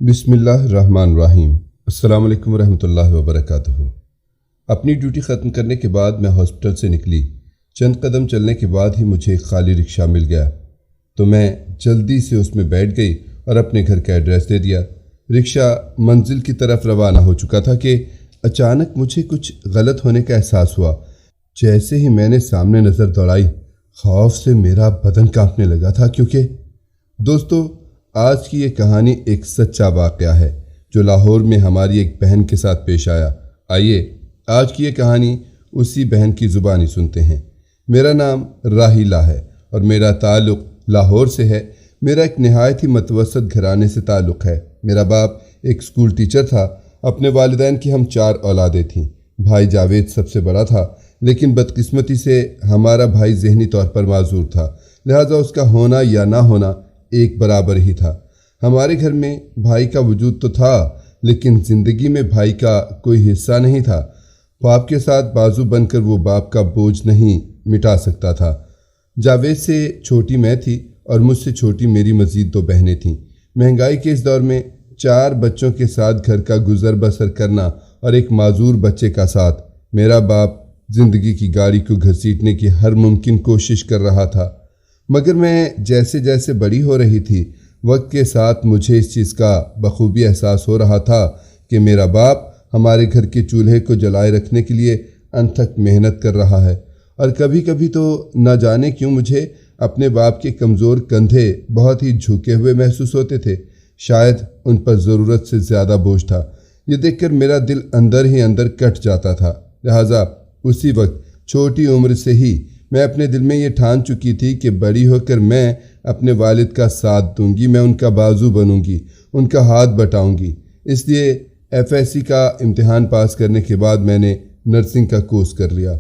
بسم اللہ الرحمن الرحیم۔ السلام علیکم ورحمۃ اللہ وبرکاتہ۔ اپنی ڈیوٹی ختم کرنے کے بعد میں ہاسپٹل سے نکلی۔ چند قدم چلنے کے بعد ہی مجھے ایک خالی رکشہ مل گیا تو میں جلدی سے اس میں بیٹھ گئی اور اپنے گھر کا ایڈریس دے دیا۔ رکشہ منزل کی طرف روانہ ہو چکا تھا کہ اچانک مجھے کچھ غلط ہونے کا احساس ہوا۔ جیسے ہی میں نے سامنے نظر دوڑائی، خوف سے میرا بدن کانپنے لگا تھا، کیونکہ دوستو آج کی یہ کہانی ایک سچا واقعہ ہے جو لاہور میں ہماری ایک بہن کے ساتھ پیش آیا۔ آئیے آج کی یہ کہانی اسی بہن کی زبانی سنتے ہیں۔ میرا نام راحیلہ ہے اور میرا تعلق لاہور سے ہے۔ میرا ایک نہایت ہی متوسط گھرانے سے تعلق ہے۔ میرا باپ ایک اسکول ٹیچر تھا۔ اپنے والدین کی ہم 4 اولادیں تھیں۔ بھائی جاوید سب سے بڑا تھا، لیکن بدقسمتی سے ہمارا بھائی ذہنی طور پر معذور تھا، لہٰذا اس کا ہونا یا نہ ہونا ایک برابر ہی تھا۔ ہمارے گھر میں بھائی کا وجود تو تھا، لیکن زندگی میں بھائی کا کوئی حصہ نہیں تھا۔ باپ کے ساتھ بازو بن کر وہ باپ کا بوجھ نہیں مٹا سکتا تھا۔ جاوید سے چھوٹی میں تھی اور مجھ سے چھوٹی میری مزید 2 بہنیں تھیں۔ مہنگائی کے اس دور میں 4 بچوں کے ساتھ گھر کا گزر بسر کرنا اور ایک معذور بچے کا ساتھ، میرا باپ زندگی کی گاڑی کو گھسیٹنے کی ہر ممکن کوشش کر رہا تھا۔ مگر میں جیسے جیسے بڑی ہو رہی تھی، وقت کے ساتھ مجھے اس چیز کا بخوبی احساس ہو رہا تھا کہ میرا باپ ہمارے گھر کے چولہے کو جلائے رکھنے کے لیے انتھک محنت کر رہا ہے، اور کبھی کبھی تو نہ جانے کیوں مجھے اپنے باپ کے کمزور کندھے بہت ہی جھکے ہوئے محسوس ہوتے تھے۔ شاید ان پر ضرورت سے زیادہ بوجھ تھا۔ یہ دیکھ کر میرا دل اندر ہی اندر کٹ جاتا تھا۔ لہٰذا اسی وقت چھوٹی عمر سے ہی میں اپنے دل میں یہ ٹھان چکی تھی کہ بڑی ہو کر میں اپنے والد کا ساتھ دوں گی، میں ان کا بازو بنوں گی، ان کا ہاتھ بٹاؤں گی۔ اس لیے FSC کا امتحان پاس کرنے کے بعد میں نے نرسنگ کا کورس کر لیا۔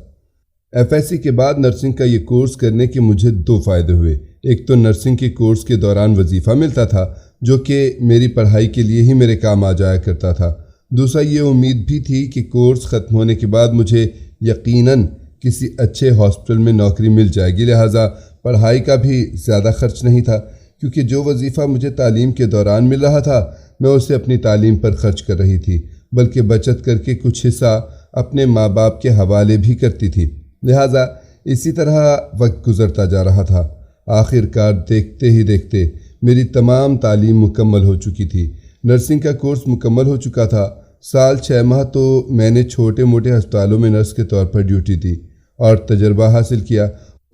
FSC کے بعد نرسنگ کا یہ کورس کرنے کے مجھے 2 فائدے ہوئے۔ ایک تو نرسنگ کے کورس کے دوران وظیفہ ملتا تھا جو کہ میری پڑھائی کے لیے ہی میرے کام آ جایا کرتا تھا۔ دوسرا یہ امید بھی تھی کہ کورس ختم ہونے کے بعد مجھے یقیناً کسی اچھے ہاسپٹل میں نوکری مل جائے گی، لہٰذا پڑھائی کا بھی زیادہ خرچ نہیں تھا، کیونکہ جو وظیفہ مجھے تعلیم کے دوران مل رہا تھا میں اسے اپنی تعلیم پر خرچ کر رہی تھی، بلکہ بچت کر کے کچھ حصہ اپنے ماں باپ کے حوالے بھی کرتی تھی۔ لہٰذا اسی طرح وقت گزرتا جا رہا تھا۔ آخر کار دیکھتے ہی دیکھتے میری تمام تعلیم مکمل ہو چکی تھی۔ نرسنگ کا کورس مکمل ہو چکا تھا۔ سال 6 ماہ تو میں نے چھوٹے موٹے ہسپتالوں میں نرس کے طور پر ڈیوٹی دی اور تجربہ حاصل کیا،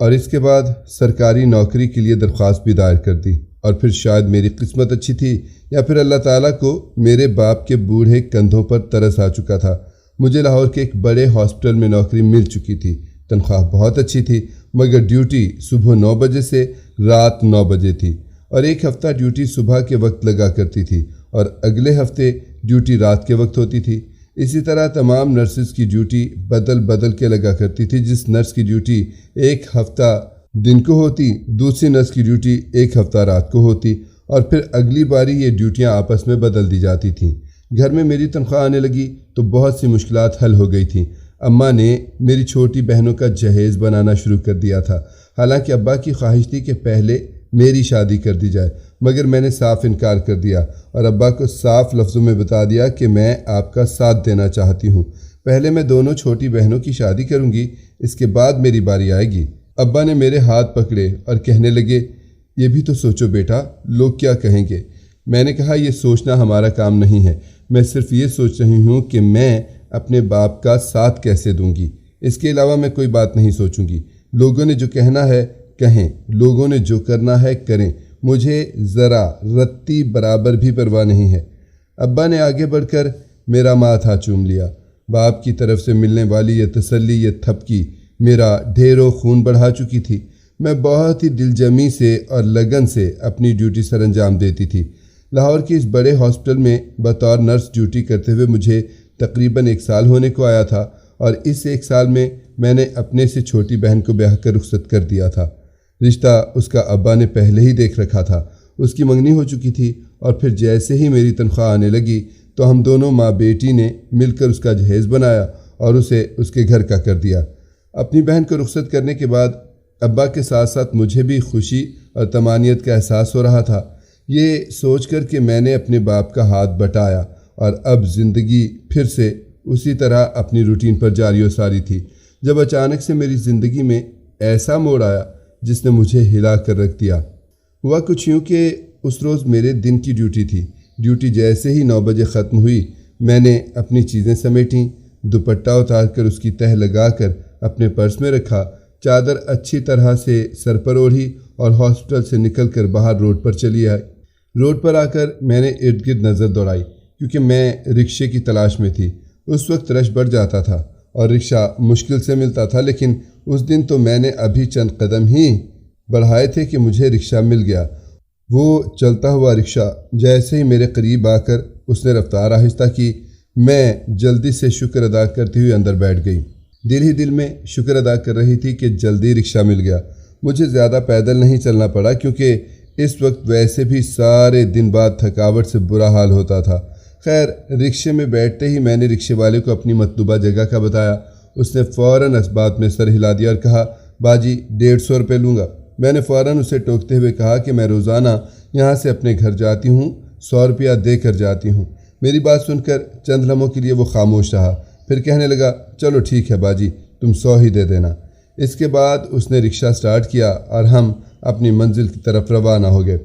اور اس کے بعد سرکاری نوکری کے لیے درخواست بھی دائر کر دی، اور پھر شاید میری قسمت اچھی تھی یا پھر اللہ تعالیٰ کو میرے باپ کے بوڑھے کندھوں پر ترس آ چکا تھا۔ مجھے لاہور کے ایک بڑے ہاسپٹل میں نوکری مل چکی تھی۔ تنخواہ بہت اچھی تھی، مگر ڈیوٹی صبح 9 بجے سے رات 9 بجے تھی، اور ایک ہفتہ ڈیوٹی صبح کے وقت لگا کرتی تھی اور اگلے ہفتے ڈیوٹی رات کے وقت ہوتی تھی۔ اسی طرح تمام نرسز کی ڈیوٹی بدل بدل کے لگا کرتی تھی۔ جس نرس کی ڈیوٹی ایک ہفتہ دن کو ہوتی، دوسری نرس کی ڈیوٹی ایک ہفتہ رات کو ہوتی، اور پھر اگلی باری یہ ڈیوٹیاں آپس میں بدل دی جاتی تھیں۔ گھر میں میری تنخواہ آنے لگی تو بہت سی مشکلات حل ہو گئی تھیں۔ اماں نے میری چھوٹی بہنوں کا جہیز بنانا شروع کر دیا تھا۔ حالانکہ ابا کی خواہش تھی کہ پہلے میری شادی کر دی جائے، مگر میں نے صاف انکار کر دیا اور ابا کو صاف لفظوں میں بتا دیا کہ میں آپ کا ساتھ دینا چاہتی ہوں۔ پہلے میں دونوں چھوٹی بہنوں کی شادی کروں گی، اس کے بعد میری باری آئے گی۔ ابا نے میرے ہاتھ پکڑے اور کہنے لگے، یہ بھی تو سوچو بیٹا، لوگ کیا کہیں گے؟ میں نے کہا، یہ سوچنا ہمارا کام نہیں ہے، میں صرف یہ سوچ رہی ہوں کہ میں اپنے باپ کا ساتھ کیسے دوں گی۔ اس کے علاوہ میں کوئی بات نہیں سوچوں گی۔ لوگوں نے جو کہنا ہے کہیں، لوگوں نے جو کرنا ہے کریں، مجھے ذرا رتی برابر بھی پرواہ نہیں ہے۔ ابا نے آگے بڑھ کر میرا ماتھا چوم لیا۔ باپ کی طرف سے ملنے والی یہ تسلی، یہ تھپکی میرا ڈھیروں خون بڑھا چکی تھی۔ میں بہت ہی دلجمی سے اور لگن سے اپنی ڈیوٹی سر انجام دیتی تھی۔ لاہور کے اس بڑے ہاسپٹل میں بطور نرس ڈیوٹی کرتے ہوئے مجھے تقریباً 1 سال ہونے کو آیا تھا، اور اس 1 سال میں نے اپنے سے چھوٹی بہن کو بیاہ کر رخصت کر دیا تھا۔ رشتہ اس کا ابا نے پہلے ہی دیکھ رکھا تھا۔ اس کی منگنی ہو چکی تھی، اور پھر جیسے ہی میری تنخواہ آنے لگی تو ہم دونوں ماں بیٹی نے مل کر اس کا جہیز بنایا اور اسے اس کے گھر کا کر دیا۔ اپنی بہن کو رخصت کرنے کے بعد ابا کے ساتھ ساتھ مجھے بھی خوشی اور طمانینت کا احساس ہو رہا تھا یہ سوچ کر کہ میں نے اپنے باپ کا ہاتھ بٹایا اور اب زندگی پھر سے اسی طرح اپنی روٹین پر جاری و ساری تھی، جب اچانک سے میری زندگی میں ایسا موڑ آیا جس نے مجھے ہلا کر رکھ دیا۔ ہوا کچھ یوں کہ اس روز میرے دن کی ڈیوٹی تھی۔ ڈیوٹی جیسے ہی 9 بجے ختم ہوئی، میں نے اپنی چیزیں سمیٹیں، دوپٹہ اتار کر اس کی تہہ لگا کر اپنے پرس میں رکھا، چادر اچھی طرح سے سر پر اوڑھی اور ہاسپٹل سے نکل کر باہر روڈ پر چلی آئی۔ روڈ پر آ کر میں نے ارد گرد نظر دوڑائی کیونکہ میں رکشے کی تلاش میں تھی۔ اس وقت رش بڑھ جاتا تھا اور رکشہ مشکل سے ملتا تھا، لیکن اس دن تو میں نے ابھی چند قدم ہی بڑھائے تھے کہ مجھے رکشہ مل گیا۔ وہ چلتا ہوا رکشہ جیسے ہی میرے قریب آ کر اس نے رفتار آہستہ کی، میں جلدی سے شکر ادا کرتے ہوئے اندر بیٹھ گئی۔ دل ہی دل میں شکر ادا کر رہی تھی کہ جلدی رکشہ مل گیا۔ مجھے زیادہ پیدل نہیں چلنا پڑا کیونکہ اس وقت ویسے بھی سارے دن بعد تھکاوٹ سے برا حال ہوتا تھا۔ خیر، رکشے میں بیٹھتے ہی میں نے رکشے والے کو اپنی مطلوبہ جگہ کا بتایا۔ اس نے فوراً اسبات میں سر ہلا دیا اور کہا، باجی 150 روپے لوں گا۔ میں نے فوراً اسے ٹوکتے ہوئے کہا کہ میں روزانہ یہاں سے اپنے گھر جاتی ہوں، 100 روپیہ دے کر جاتی ہوں۔ میری بات سن کر چند لمحوں کے لیے وہ خاموش رہا، پھر کہنے لگا، چلو ٹھیک ہے باجی، تم 100 ہی دے دینا۔ اس کے بعد اس نے رکشہ سٹارٹ کیا اور ہم اپنی منزل کی طرف روانہ ہو گئے۔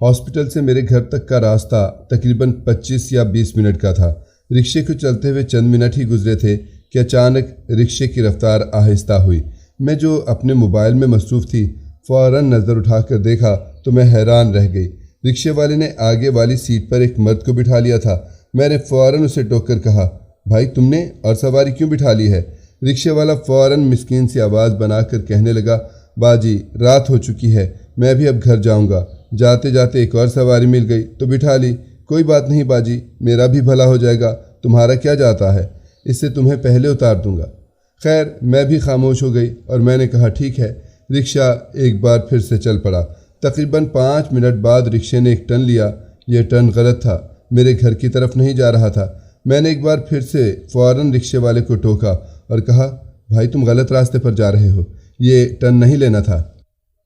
ہاسپٹل سے میرے گھر تک کا راستہ تقریباً 25 یا 20 منٹ کا تھا۔ رکشے کو چلتے ہوئے چند منٹ ہی گزرے تھے کہ اچانک رکشے کی رفتار آہستہ ہوئی۔ میں جو اپنے موبائل میں مصروف تھی، فوراً نظر اٹھا کر دیکھا تو میں حیران رہ گئی۔ رکشے والے نے آگے والی سیٹ پر ایک مرد کو بٹھا لیا تھا۔ میں نے فوراً اسے ٹوک کر کہا، بھائی تم نے اور سواری کیوں بٹھا لی ہے؟ رکشے والا فوراً مسکین سی آواز بنا کر کہنے لگا، باجی رات ہو چکی ہے، میں بھی اب گھر جاؤں گا۔ جاتے جاتے ایک اور سواری مل گئی تو بٹھا لی۔ کوئی بات نہیں باجی، میرا بھی بھلا ہو جائے گا، تمہارا کیا جاتا ہے، اس سے تمہیں پہلے اتار دوں گا۔ خیر، میں بھی خاموش ہو گئی اور میں نے کہا، ٹھیک ہے۔ رکشہ ایک بار پھر سے چل پڑا۔ تقریباً 5 منٹ بعد رکشے نے ایک ٹرن لیا۔ یہ ٹرن غلط تھا، میرے گھر کی طرف نہیں جا رہا تھا۔ میں نے ایک بار پھر سے فوراً رکشے والے کو ٹوکا اور کہا، بھائی تم غلط راستے پر جا رہے ہو، یہ ٹرن نہیں لینا تھا۔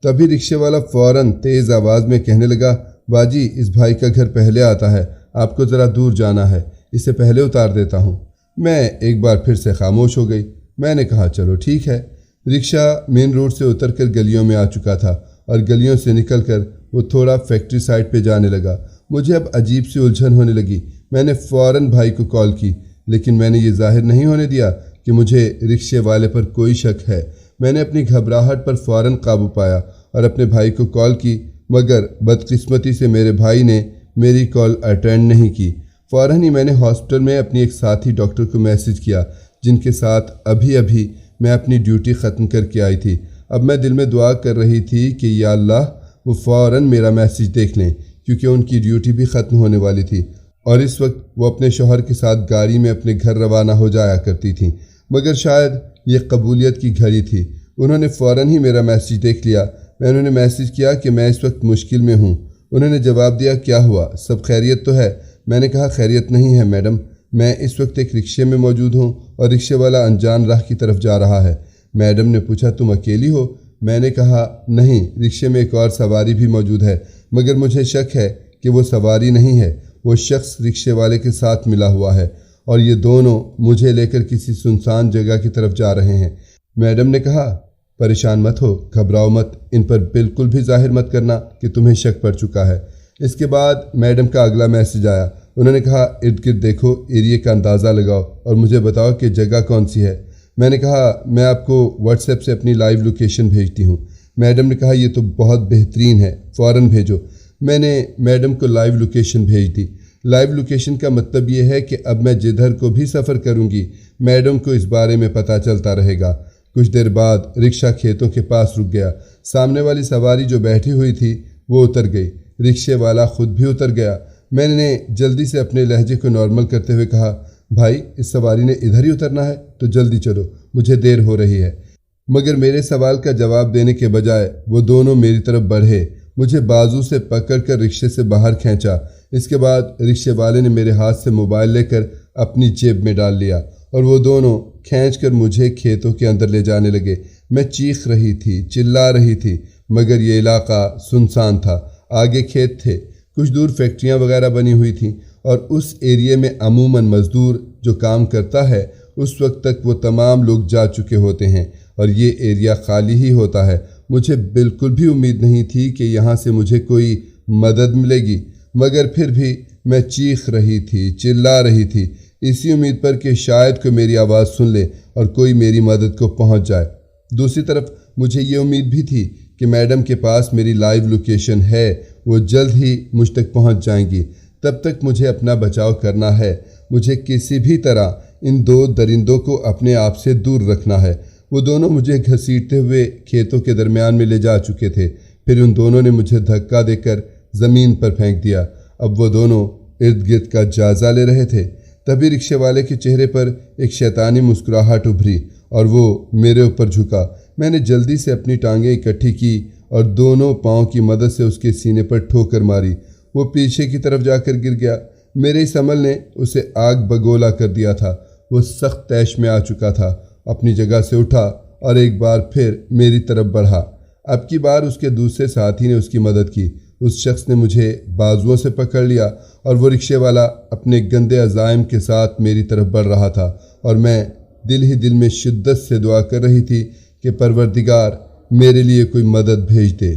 تبھی رکشے والا فوراً تیز آواز میں کہنے لگا، باجی اس بھائی کا گھر پہلے آتا ہے، آپ کو ذرا دور جانا ہے، اسے پہلے اتار دیتا ہوں۔ میں ایک بار پھر سے خاموش ہو گئی۔ میں نے کہا، چلو ٹھیک ہے۔ رکشہ مین روڈ سے اتر کر گلیوں میں آ چکا تھا اور گلیوں سے نکل کر وہ تھوڑا فیکٹری سائٹ پہ جانے لگا۔ مجھے اب عجیب سی الجھن ہونے لگی۔ میں نے فوراً بھائی کو کال کی، لیکن میں نے یہ ظاہر نہیں ہونے دیا کہ مجھے رکشے والے پر کوئی شک ہے۔ میں نے اپنی گھبراہٹ پر فوراً قابو پایا اور اپنے بھائی کو کال کی، مگر بدقسمتی سے میرے بھائی نے میری کال اٹینڈ نہیں کی۔ فوراً ہی میں نے ہاسپٹل میں اپنی ایک ساتھی ڈاکٹر کو میسج کیا، جن کے ساتھ ابھی میں اپنی ڈیوٹی ختم کر کے آئی تھی۔ اب میں دل میں دعا کر رہی تھی کہ یا اللہ وہ فوراً میرا میسج دیکھ لیں، کیونکہ ان کی ڈیوٹی بھی ختم ہونے والی تھی اور اس وقت وہ اپنے شوہر کے ساتھ گاڑی میں اپنے گھر روانہ ہو جایا کرتی تھیں۔ مگر شاید یہ قبولیت کی گھڑی تھی، انہوں نے فوراً ہی میرا میسج دیکھ لیا۔ میں انہوں نے میسج کیا کہ میں اس وقت مشکل میں ہوں۔ انہوں نے جواب دیا، کیا ہوا، سب خیریت تو ہے؟ میں نے کہا، خیریت نہیں ہے میڈم، میں اس وقت ایک رکشے میں موجود ہوں اور رکشے والا انجان راہ کی طرف جا رہا ہے۔ میڈم نے پوچھا، تم اکیلی ہو؟ میں نے کہا، نہیں، رکشے میں ایک اور سواری بھی موجود ہے، مگر مجھے شک ہے کہ وہ سواری نہیں ہے، وہ شخص رکشے والے کے ساتھ ملا ہوا ہے اور یہ دونوں مجھے لے کر کسی سنسان جگہ کی طرف جا رہے ہیں۔ میڈم نے کہا، پریشان مت ہو، گھبراؤ مت، ان پر بالکل بھی ظاہر مت کرنا کہ تمہیں شک پڑ چکا ہے۔ اس کے بعد میڈم کا اگلا میسج آیا۔ انہوں نے کہا، ارد گرد دیکھو، ایریے کا اندازہ لگاؤ اور مجھے بتاؤ کہ جگہ کون سی ہے۔ میں نے کہا، میں آپ کو واٹس ایپ سے اپنی لائیو لوکیشن بھیجتی ہوں۔ میڈم نے کہا، یہ تو بہت بہترین ہے، فوراً بھیجو۔ میں نے میڈم کو لائیو لوکیشن بھیج دی۔ لائیو لوکیشن کا مطلب یہ ہے کہ اب میں جدھر کو بھی سفر کروں گی، میڈم کو اس بارے میں پتہ چلتا رہے گا۔ کچھ دیر بعد رکشہ کھیتوں کے پاس رک گیا۔ سامنے والی سواری جو بیٹھی ہوئی تھی وہ اتر گئی، رکشے والا خود بھی اتر گیا۔ میں نے جلدی سے اپنے لہجے کو نارمل کرتے ہوئے کہا، بھائی اس سواری نے ادھر ہی اترنا ہے تو جلدی چلو، مجھے دیر ہو رہی ہے۔ مگر میرے سوال کا جواب دینے کے بجائے وہ دونوں میری طرف بڑھے، مجھے بازو سے پکڑ کر رکشے سے باہر کھینچا۔ اس کے بعد رکشے والے نے میرے ہاتھ سے موبائل لے کر اپنی جیب میں ڈال لیا اور وہ دونوں کھینچ کر مجھے کھیتوں کے اندر لے جانے لگے۔ میں چیخ رہی تھی، چلا رہی تھی، مگر یہ علاقہ سنسان تھا، آگے کھیت تھے، کچھ دور فیکٹریاں وغیرہ بنی ہوئی تھیں اور اس ایریے میں عموماً مزدور جو کام کرتا ہے اس وقت تک وہ تمام لوگ جا چکے ہوتے ہیں اور یہ ایریا خالی ہی ہوتا ہے۔ مجھے بالکل بھی امید نہیں تھی کہ یہاں سے مجھے کوئی مدد ملے گی، مگر پھر بھی میں چیخ رہی تھی، چلا رہی تھی، اسی امید پر کہ شاید کوئی میری آواز سن لے اور کوئی میری مدد کو پہنچ جائے۔ دوسری طرف مجھے یہ امید بھی تھی کہ میڈم کے پاس میری لائیو لوکیشن ہے، وہ جلد ہی مجھ تک پہنچ جائیں گی۔ تب تک مجھے اپنا بچاؤ کرنا ہے، مجھے کسی بھی طرح ان دو درندوں کو اپنے آپ سے دور رکھنا ہے۔ وہ دونوں مجھے گھسیٹتے ہوئے کھیتوں کے درمیان میں لے جا چکے تھے، پھر ان دونوں نے مجھے دھکا دے کر زمین پر پھینک دیا۔ اب وہ دونوں ارد گرد کا جائزہ لے رہے تھے، تبھی رکشے والے کے چہرے پر ایک شیطانی مسکراہٹ ابھری اور وہ میرے اوپر جھکا۔ میں نے جلدی سے اپنی ٹانگیں اکٹھی کی اور دونوں پاؤں کی مدد سے اس کے سینے پر ٹھوکر ماری۔ وہ پیچھے کی طرف جا کر گر گیا۔ میرے اس عمل نے اسے آگ بگولا کر دیا تھا۔ وہ سخت طیش میں آ چکا تھا، اپنی جگہ سے اٹھا اور ایک بار پھر میری طرف بڑھا۔ اب کی بار اس کے دوسرے ساتھی نے اس کی مدد کی۔ اس شخص نے مجھے بازوؤں سے پکڑ لیا اور وہ رکشے والا اپنے گندے عزائم کے ساتھ میری طرف بڑھ رہا تھا اور میں دل ہی دل میں شدت سے دعا کر رہی تھی کہ پروردگار میرے لیے کوئی مدد بھیج دے۔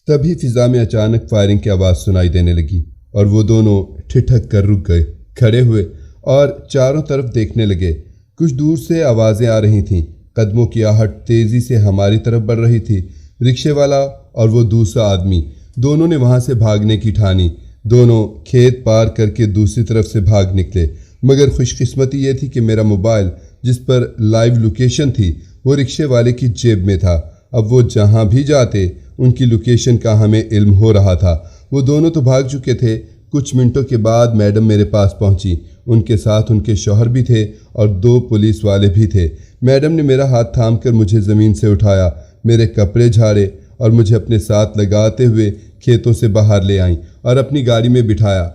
تبھی فضا میں اچانک فائرنگ کی آواز سنائی دینے لگی اور وہ دونوں ٹھٹک کر رک گئے، کھڑے ہوئے اور چاروں طرف دیکھنے لگے۔ کچھ دور سے آوازیں آ رہی تھیں، قدموں کی آہٹ تیزی سے ہماری طرف بڑھ رہی تھی۔ رکشے والا اور وہ دوسرا آدمی دونوں نے وہاں سے بھاگنے کی ٹھانی۔ دونوں کھیت پار کر کے دوسری طرف سے بھاگ نکلے، مگر خوش قسمتی یہ تھی کہ میرا موبائل جس پر لائیو لوکیشن تھی وہ رکشے والے کی جیب میں تھا۔ اب وہ جہاں بھی جاتے ان کی لوکیشن کا ہمیں علم ہو رہا تھا۔ وہ دونوں تو بھاگ چکے تھے۔ کچھ منٹوں کے بعد میڈم میرے پاس پہنچی، ان کے ساتھ ان کے شوہر بھی تھے اور 2 پولیس والے بھی تھے۔ میڈم نے میرا ہاتھ تھام کر مجھے زمین سے اٹھایا، میرے کپڑے جھاڑے اور مجھے اپنے ساتھ لگاتے ہوئے کھیتوں سے باہر لے آئیں اور اپنی گاڑی میں بٹھایا۔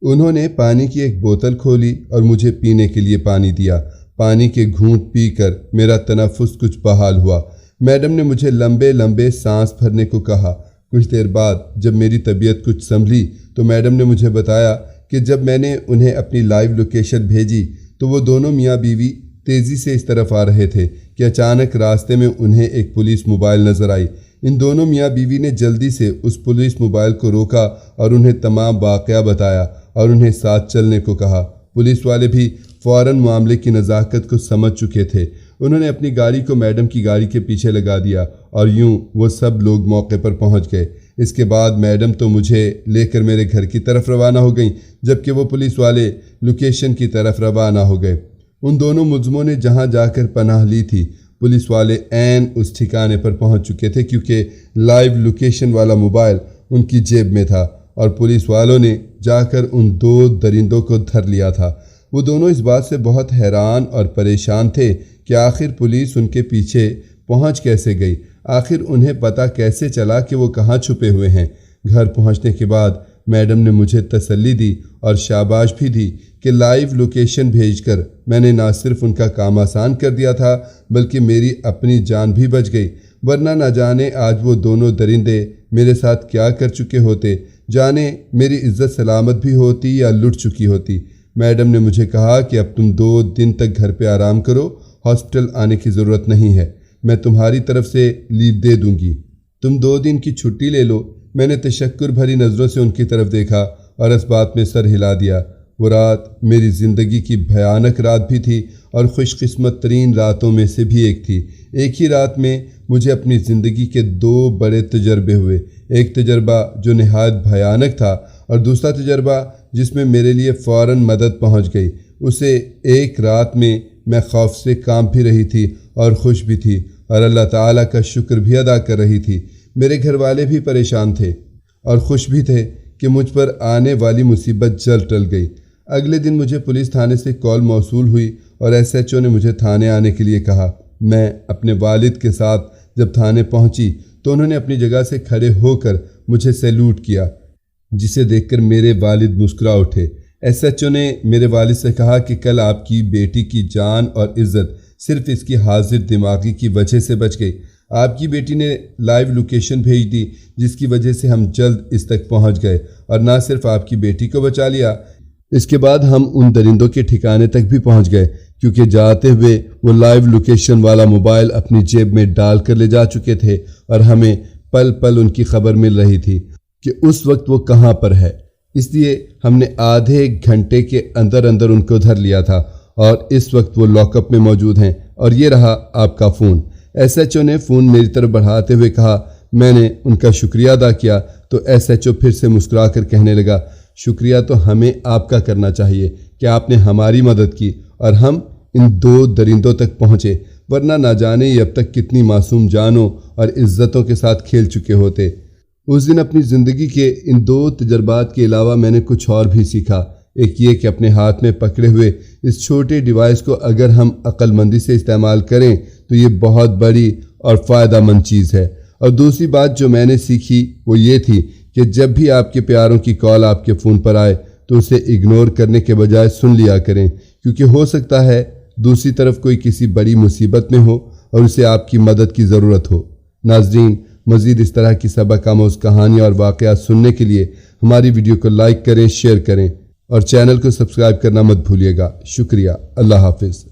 انہوں نے پانی کی ایک بوتل کھولی اور مجھے پینے کے لیے پانی دیا۔ پانی کے گھونٹ پی کر میرا تنفس کچھ بحال ہوا۔ میڈم نے مجھے لمبے لمبے سانس بھرنے کو کہا۔ کچھ دیر بعد جب میری طبیعت کچھ سنبھلی تو میڈم نے مجھے بتایا کہ جب میں نے انہیں اپنی لائیو لوکیشن بھیجی تو وہ دونوں میاں بیوی تیزی سے اس طرف آ رہے تھے کہ اچانک راستے میں انہیں ایک پولیس موبائل نظر آئی۔ ان دونوں میاں بیوی نے جلدی سے اس پولیس موبائل کو روکا اور انہیں تمام واقعہ بتایا اور انہیں ساتھ چلنے کو کہا۔ پولیس والے بھی فوراً معاملے کی نزاکت کو سمجھ چکے تھے۔ انہوں نے اپنی گاڑی کو میڈم کی گاڑی کے پیچھے لگا دیا اور یوں وہ سب لوگ موقع پر پہنچ گئے۔ اس کے بعد میڈم تو مجھے لے کر میرے گھر کی طرف روانہ ہو گئیں، جبکہ وہ پولیس والے لوکیشن کی طرف روانہ ہو گئے۔ ان دونوں ملزموں نے جہاں جا کر پناہ لی تھی، پولیس والے عین اس ٹھکانے پر پہنچ چکے تھے کیونکہ لائیو لوکیشن والا موبائل ان کی جیب میں تھا اور پولیس والوں نے جا کر ان 2 درندوں کو دھر لیا تھا۔ وہ دونوں اس بات سے بہت حیران اور پریشان تھے کہ آخر پولیس ان کے پیچھے پہنچ کیسے گئی، آخر انہیں پتہ کیسے چلا کہ وہ کہاں چھپے ہوئے ہیں۔ گھر پہنچنے کے بعد میڈم نے مجھے تسلی دی اور شاباش بھی دی کہ لائیو لوکیشن بھیج کر میں نے نہ صرف ان کا کام آسان کر دیا تھا بلکہ میری اپنی جان بھی بچ گئی، ورنہ نہ جانے آج وہ دونوں درندے میرے ساتھ کیا کر چکے ہوتے، جانے میری عزت سلامت بھی ہوتی یا لٹ چکی ہوتی۔ میڈم نے مجھے کہا کہ اب تم 2 دن تک گھر پہ آرام کرو، ہاسپٹل آنے کی ضرورت نہیں ہے، میں تمہاری طرف سے لیو دے دوں گی، تم 2 دن کی چھٹی لے لو۔ میں نے تشکر بھری نظروں سے ان کی طرف دیکھا اور اس بات میں سر ہلا دیا۔ وہ رات میری زندگی کی بھیانک رات بھی تھی اور خوش قسمت ترین راتوں میں سے بھی ایک تھی۔ ایک ہی رات میں مجھے اپنی زندگی کے 2 بڑے تجربے ہوئے، ایک تجربہ جو نہایت بھیانک تھا اور دوسرا تجربہ جس میں میرے لیے فوراً مدد پہنچ گئی۔ اسے ایک رات میں خوف سے کانپ بھی رہی تھی اور خوش بھی تھی اور اللہ تعالیٰ کا شکر بھی ادا کر رہی تھی۔ میرے گھر والے بھی پریشان تھے اور خوش بھی تھے کہ مجھ پر آنے والی مصیبت جلد ٹل گئی۔ اگلے دن مجھے پولیس تھانے سے کال موصول ہوئی اور ایس ایچ او نے مجھے تھانے آنے کے لیے کہا۔ میں اپنے والد کے ساتھ جب تھانے پہنچی تو انہوں نے اپنی جگہ سے کھڑے ہو کر مجھے سیلوٹ کیا، جسے دیکھ کر میرے والد مسکرا اٹھے۔ ایس ایچ او نے میرے والد سے کہا کہ کل آپ کی بیٹی کی جان اور عزت صرف اس کی حاضر دماغی کی وجہ سے بچ گئی۔ آپ کی بیٹی نے لائیو لوکیشن بھیج دی جس کی وجہ سے ہم جلد اس تک پہنچ گئے اور نہ صرف آپ کی بیٹی کو بچا لیا، اس کے بعد ہم ان درندوں کے ٹھکانے تک بھی پہنچ گئے کیونکہ جاتے ہوئے وہ لائیو لوکیشن والا موبائل اپنی جیب میں ڈال کر لے جا چکے تھے اور ہمیں پل پل ان کی خبر مل رہی تھی کہ اس وقت وہ کہاں پر ہے۔ اس لیے ہم نے آدھے گھنٹے کے اندر ان کو دھر لیا تھا اور اس وقت وہ لاک اپ میں موجود ہیں۔ اور یہ رہا آپ کا فون۔ ایس ایچ او نے فون میری طرف بڑھاتے ہوئے کہا۔ میں نے ان کا شکریہ ادا کیا تو ایس ایچ او پھر سے مسکرا کر کہنے لگا، شکریہ تو ہمیں آپ کا کرنا چاہیے کہ آپ نے ہماری مدد کی اور ہم ان 2 درندوں تک پہنچے، ورنہ نہ جانے یہ اب تک کتنی معصوم جانوں اور عزتوں کے ساتھ کھیل چکے ہوتے۔ اس دن اپنی زندگی کے ان 2 تجربات کے علاوہ میں نے کچھ اور بھی سیکھا۔ ایک یہ کہ اپنے ہاتھ میں پکڑے ہوئے اس چھوٹے ڈیوائس کو اگر ہم عقل مندی سے استعمال کریں تو یہ بہت بڑی اور فائدہ مند چیز ہے۔ اور دوسری بات جو میں نے سیکھی وہ یہ تھی کہ جب بھی آپ کے پیاروں کی کال آپ کے فون پر آئے تو اسے اگنور کرنے کے بجائے سن لیا کریں، کیونکہ ہو سکتا ہے دوسری طرف کوئی کسی بڑی مصیبت میں ہو اور اسے آپ کی مدد کی ضرورت ہو۔ ناظرین، مزید اس طرح کی سبق آموز کہانیاں اور واقعات سننے کے لیے ہماری ویڈیو کو لائک کریں، شیئر کریں اور چینل کو سبسکرائب کرنا مت بھولیے گا۔ شکریہ۔ اللہ حافظ۔